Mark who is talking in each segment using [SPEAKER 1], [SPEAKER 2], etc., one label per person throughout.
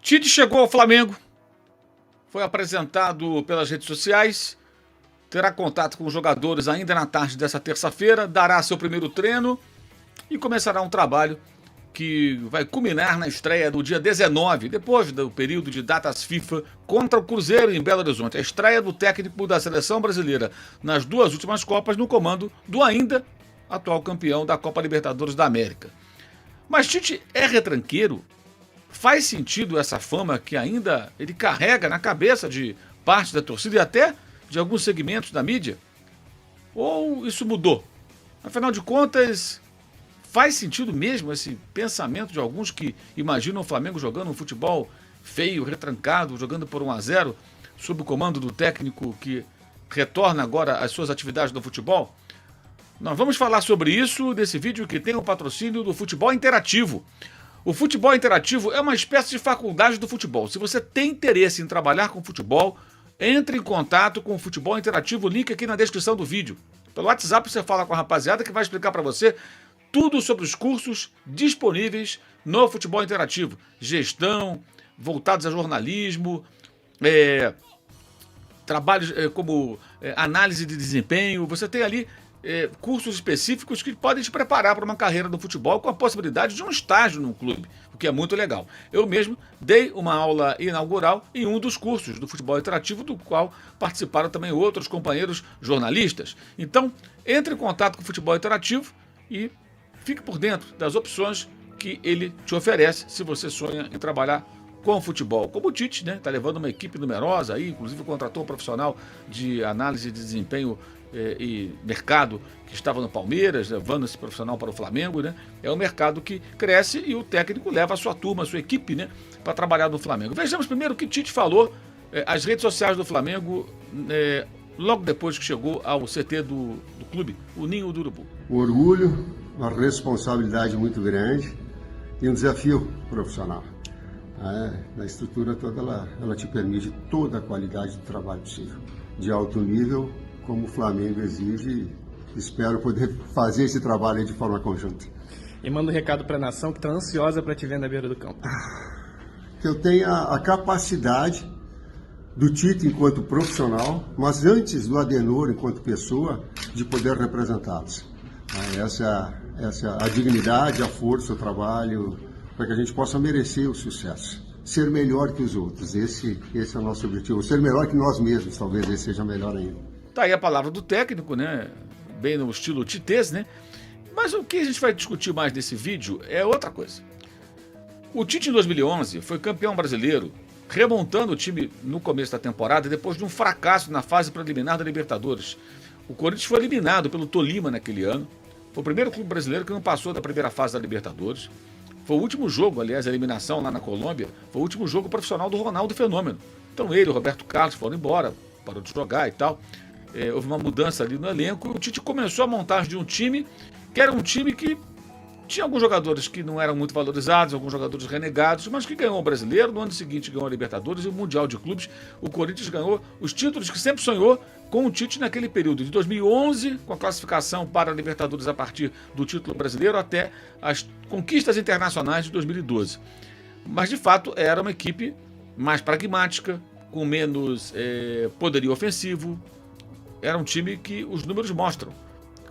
[SPEAKER 1] Tite chegou ao Flamengo, foi apresentado pelas redes sociais, terá contato com os jogadores ainda na tarde dessa terça-feira, dará seu primeiro treino e começará um trabalho que vai culminar na estreia do dia 19, depois do período de datas FIFA, contra o Cruzeiro em Belo Horizonte. A estreia do técnico da seleção brasileira nas duas últimas Copas no comando do ainda atual campeão da Copa Libertadores da América. Mas Tite é retranqueiro? Faz sentido essa fama que ainda ele carrega na cabeça de parte da torcida e até de alguns segmentos da mídia? Ou isso mudou? Afinal de contas, faz sentido mesmo esse pensamento de alguns que imaginam o Flamengo jogando um futebol feio, retrancado, jogando por 1-0, sob o comando do técnico que retorna agora às suas atividades no futebol? Nós vamos falar sobre isso nesse vídeo que tem o patrocínio do Futebol Interativo. O futebol interativo é uma espécie de faculdade do futebol. Se você tem interesse em trabalhar com futebol, entre em contato com o Futebol Interativo, link aqui na descrição do vídeo. Pelo WhatsApp você fala com a rapaziada que vai explicar para você tudo sobre os cursos disponíveis no Futebol Interativo. Gestão, voltados a jornalismo, trabalhos como análise de desempenho. Você tem ali cursos específicos que podem te preparar para uma carreira no futebol com a possibilidade de um estágio num clube, o que é muito legal. Eu mesmo dei uma aula inaugural em um dos cursos do Futebol Interativo, do qual participaram também outros companheiros jornalistas. Então, entre em contato com o Futebol Interativo e fique por dentro das opções que ele te oferece se você sonha em trabalhar com futebol. Como o Tite, né? Está levando uma equipe numerosa aí, inclusive contratou um profissional de análise de desempenho e mercado que estava no Palmeiras, levando esse profissional para o Flamengo, né? É um mercado que cresce e o técnico leva a sua turma, a sua equipe, né? Para trabalhar no Flamengo. Vejamos primeiro o que Tite falou às redes sociais do Flamengo logo depois que chegou ao CT do clube, o Ninho do Urubu.
[SPEAKER 2] Um orgulho, uma responsabilidade muito grande e um desafio profissional. A estrutura toda ela te permite toda a qualidade do trabalho possível, de alto nível, como o Flamengo exige. Espero poder fazer esse trabalho de forma conjunta.
[SPEAKER 3] E manda um recado para a nação que está ansiosa para te ver na beira do campo.
[SPEAKER 2] Que eu tenha a capacidade do Tite enquanto profissional, mas antes do Adenor enquanto pessoa, de poder representá-los. Essa a dignidade, a força, o trabalho, para que a gente possa merecer o sucesso. Ser melhor que os outros, esse é o nosso objetivo. Ser melhor que nós mesmos, talvez esse seja melhor ainda.
[SPEAKER 1] Tá aí a palavra do técnico, né? Bem no estilo titês, né? Mas o que a gente vai discutir mais nesse vídeo é outra coisa. O Tite em 2011 foi campeão brasileiro, remontando o time no começo da temporada depois de um fracasso na fase preliminar da Libertadores. O Corinthians foi eliminado pelo Tolima naquele ano. Foi o primeiro clube brasileiro que não passou da primeira fase da Libertadores. Foi o último jogo, aliás, a eliminação lá na Colômbia, foi o último jogo profissional do Ronaldo Fenômeno. Então ele e o Roberto Carlos foram embora, parou de jogar e tal. Houve uma mudança ali no elenco e o Tite começou a montagem de um time que era um time que tinha alguns jogadores que não eram muito valorizados, alguns jogadores renegados, mas que ganhou o Brasileiro, no ano seguinte ganhou a Libertadores e o Mundial de Clubes. O Corinthians ganhou os títulos que sempre sonhou com o Tite naquele período, de 2011, com a classificação para a Libertadores a partir do título brasileiro até as conquistas internacionais de 2012. Mas, de fato, era uma equipe mais pragmática, com menos poderio ofensivo. Era um time que os números mostram.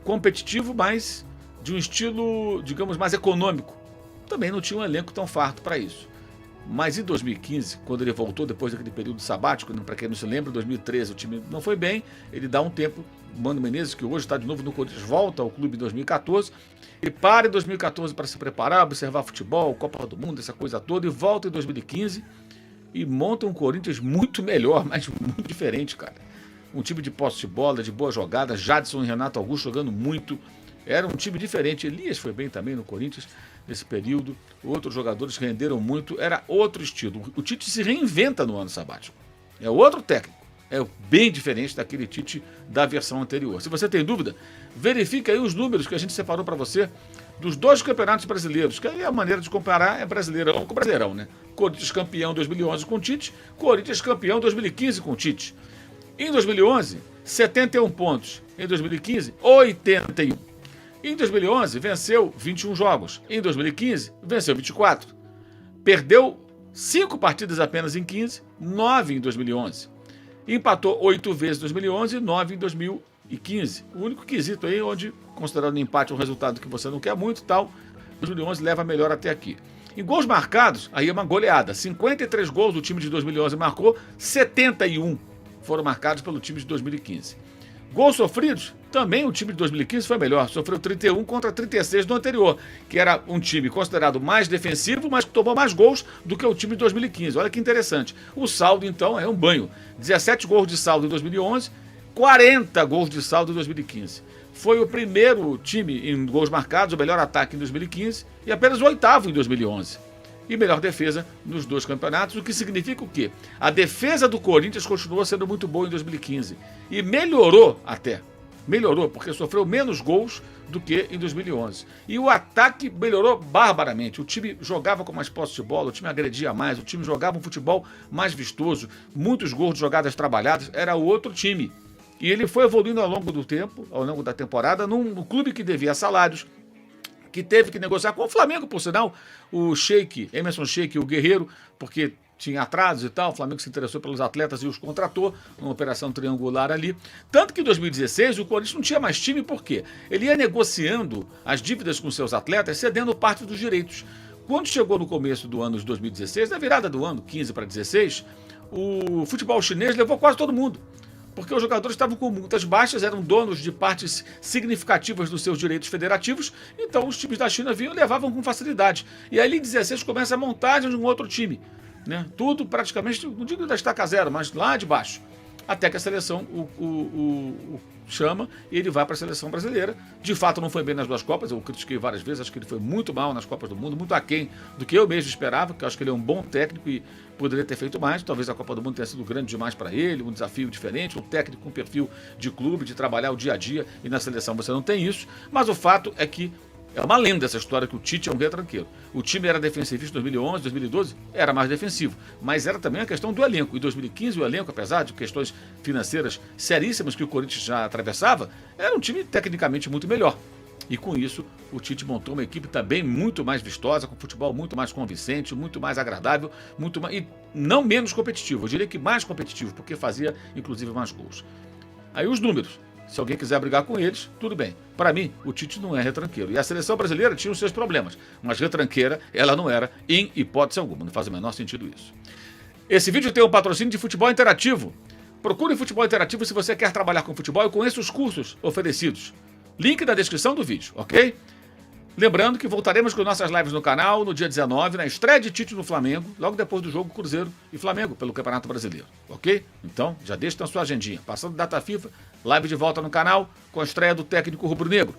[SPEAKER 1] Competitivo, mas de um estilo, digamos, mais econômico. Também não tinha um elenco tão farto para isso. Mas em 2015, quando ele voltou depois daquele período sabático, para quem não se lembra, em 2013 o time não foi bem, ele dá um tempo, o Mano Menezes, que hoje está de novo no Corinthians, volta ao clube em 2014, ele para em 2014 para se preparar, observar futebol, Copa do Mundo, essa coisa toda, e volta em 2015 e monta um Corinthians muito melhor, mas muito diferente, cara. Um time de posse de bola, de boa jogada, Jadson e Renato Augusto jogando muito. Era um time diferente. Elias foi bem também no Corinthians nesse período. Outros jogadores renderam muito. Era outro estilo. O Tite se reinventa no ano sabático. É outro técnico. É bem diferente daquele Tite da versão anterior. Se você tem dúvida, verifique aí os números que a gente separou para você dos dois campeonatos brasileiros, que aí a maneira de comparar é Brasileirão com Brasileirão, né? Corinthians campeão 2011 com o Tite, Corinthians campeão 2015 com o Tite. Em 2011, 71 pontos. Em 2015, 81. Em 2011, venceu 21 jogos. Em 2015, venceu 24. Perdeu 5 partidas apenas em 15, 9 em 2011. Empatou 8 vezes em 2011 e 9 em 2015. O único quesito aí onde, considerando o empate um resultado que você não quer muito e tal, 2011 leva melhor até aqui. Em gols marcados, aí é uma goleada. 53 gols o time de 2011 marcou, 71 foram marcados pelo time de 2015. Gols sofridos, também o time de 2015 foi melhor. Sofreu 31 contra 36 do anterior, que era um time considerado mais defensivo, mas que tomou mais gols do que o time de 2015. Olha que interessante. O saldo, então, é um banho. 17 gols de saldo em 2011, 40 gols de saldo em 2015. Foi o primeiro time em gols marcados, o melhor ataque em 2015 e apenas o 8º em 2011. E melhor defesa nos 2 campeonatos, o que significa o quê? A defesa do Corinthians continuou sendo muito boa em 2015 e melhorou até. Melhorou, porque sofreu menos gols do que em 2011. E o ataque melhorou barbaramente. O time jogava com mais posse de bola, o time agredia mais, o time jogava um futebol mais vistoso, muitos gols de jogadas trabalhadas, era outro time. E ele foi evoluindo ao longo do tempo, ao longo da temporada, num clube que devia salários, que teve que negociar com o Flamengo, por sinal, o Sheik, Emerson Sheik, o Guerreiro, porque tinha atrasos e tal, o Flamengo se interessou pelos atletas e os contratou, numa operação triangular ali. Tanto que em 2016 o Corinthians não tinha mais time, por quê? Ele ia negociando as dívidas com seus atletas, cedendo parte dos direitos. Quando chegou no começo do ano de 2016, na virada do ano, 15 para 16, o futebol chinês levou quase todo mundo. Porque os jogadores estavam com multas baixas, eram donos de partes significativas dos seus direitos federativos, então os times da China vinham e levavam com facilidade. E aí em 16 começa a montagem de um outro time, né? Tudo praticamente, não digo da estaca zero, mas lá de baixo. Até que a seleção o chama e ele vai para a seleção brasileira. De fato não foi bem nas 2 Copas, eu critiquei várias vezes, acho que ele foi muito mal nas Copas do Mundo, muito aquém do que eu mesmo esperava, porque eu acho que ele é um bom técnico e poderia ter feito mais. Talvez a Copa do Mundo tenha sido grande demais para ele, um desafio diferente, um técnico com perfil de clube, de trabalhar o dia a dia, e na seleção você não tem isso. Mas o fato é que é uma lenda essa história que o Tite é um retranqueiro. O time era defensivista em 2011, 2012, era mais defensivo. Mas era também a questão do elenco. Em 2015 o elenco, apesar de questões financeiras seríssimas que o Corinthians já atravessava, era um time tecnicamente muito melhor. E com isso o Tite montou uma equipe também muito mais vistosa, com futebol muito mais convincente, muito mais agradável, muito mais, e não menos competitivo. Eu diria que mais competitivo, porque fazia inclusive mais gols. Aí os números. Se alguém quiser brigar com eles, tudo bem. Para mim, o Tite não é retranqueiro. E a seleção brasileira tinha os seus problemas. Mas retranqueira, ela não era, em hipótese alguma. Não faz o menor sentido isso. Esse vídeo tem um patrocínio de Futebol Interativo. Procure Futebol Interativo se você quer trabalhar com futebol e conheça os cursos oferecidos. Link na descrição do vídeo, ok? Lembrando que voltaremos com nossas lives no canal no dia 19, na estreia de Tite no Flamengo, logo depois do jogo Cruzeiro e Flamengo pelo Campeonato Brasileiro, ok? Então, já deixa na sua agendinha. Passando data FIFA, live de volta no canal com a estreia do técnico rubro-negro.